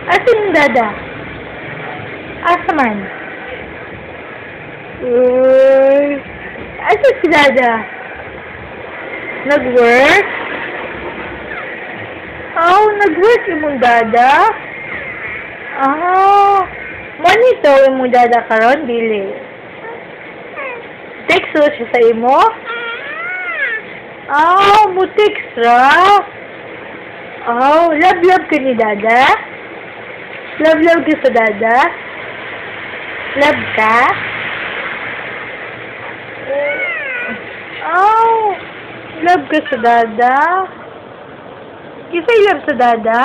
Asan yung dada? Asa man? Asan si dada? Nag-work? Oh, nag-work yung dada? Manito yung dada karon dili. Text siya sa imo? Mo text ra? Love ka ni dada? Love ka sa dada? Love ka? Love ka sa dada? Kisa'y love sa dada?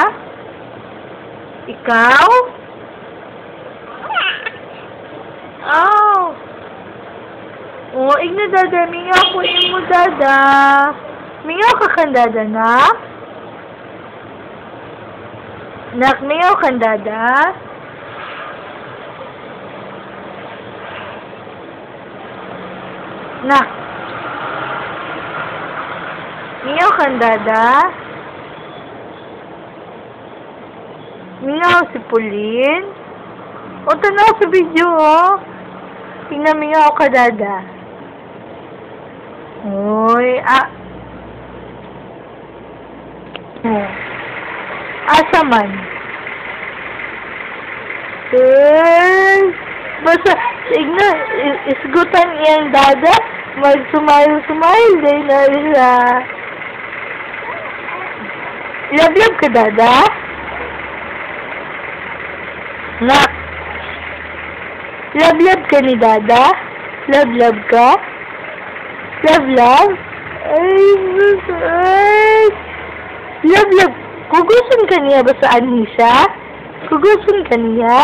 Ikaw? Igna dada, mingaw ko mo dada. Mingaw ka kan dada, nak? Nak, mingaw kan dada? Nak. Mingaw kan dada? Mingaw si Pauline? Tanaw sa video, Tingnan mingaw ka dada. Asa man? Basta, tignan, isgutan iyang dada, mag-smile day na nila. Love ka dada? Nak. Love ka ni dada? Love ka? Love? Love. Kugusun ka niya ba saan siya? Kugusun ka niya?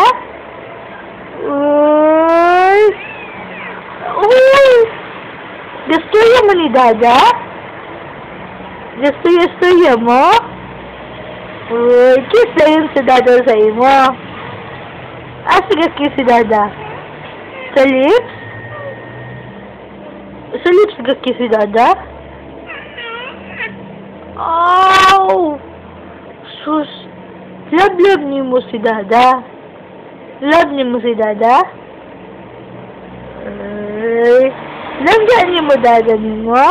Gusto mo ni dada? Gusto mo? Kiss na yun sa dada sa imo. Sige, kiss si dada. Sa lips? Sa lips ka kiss si dada? Sus. Love ni mo si dada. Love ni mo si dada? Love ni mo dada ni mo?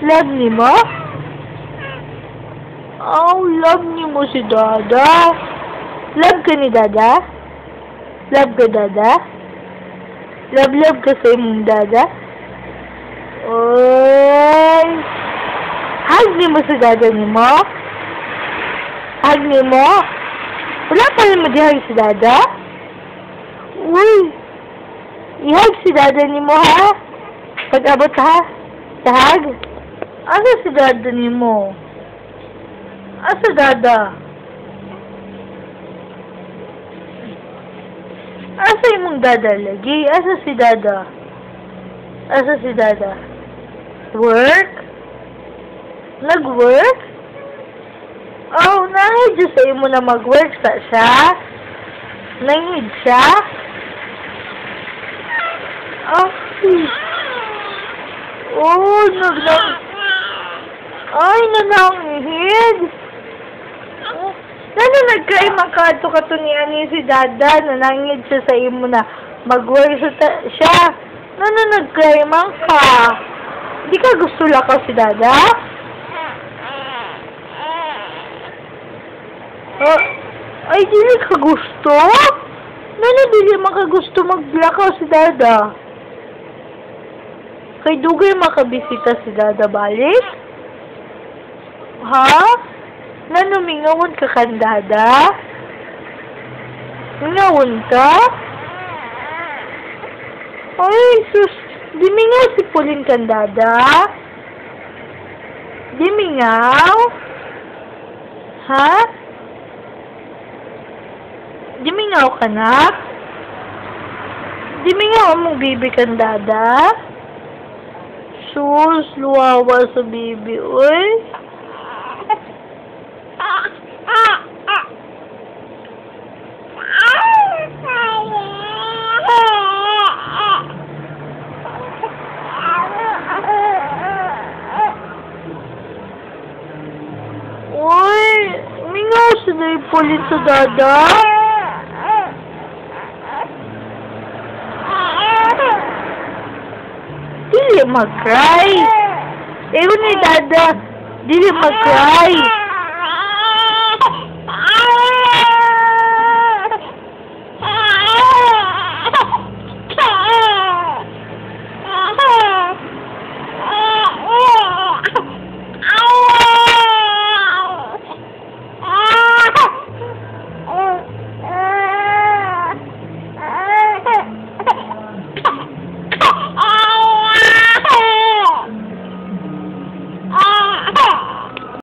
Love ni mo? Love ni mo si dada. Love ka ni dada? Love ka dada? Love ka sa imong dada? Hug ni mo si dada ni mo? Hug ni mo? Wala pa rin mag-hug si dada? I-hug si dada ni mo, ha? Pag-abot, ha? Sa hug? Asa si dada ni mo? Asa dada? Asa imong dada lagi? Asa si dada? Asa si dada? Work? Nag-work? Nangid sa imo na mag-work sa siya? Nangid siya? Nanangihid. Nagkay makato ka ni ani si dada, nanangid siya sa imo na mag-work sa siya. Nagkay man ka. Di ka gusto lakaw si dada? Dili ka gusto? Dili makagusto maglakaw si dada. Kay dugay makabisita si dada balik? Ha? Mingawon ka kan dada? Mingawon ka? Sus, di mingaw si Pauline kan dada? Di mingaw? Ha? Di mingaw ka na? Di mingaw mong bibi kan dada? Sus, luwawa sa bibi, mingaw sa makulin sa dada? Dili mag-cry. Ewan ni dada. Dili mag-cry.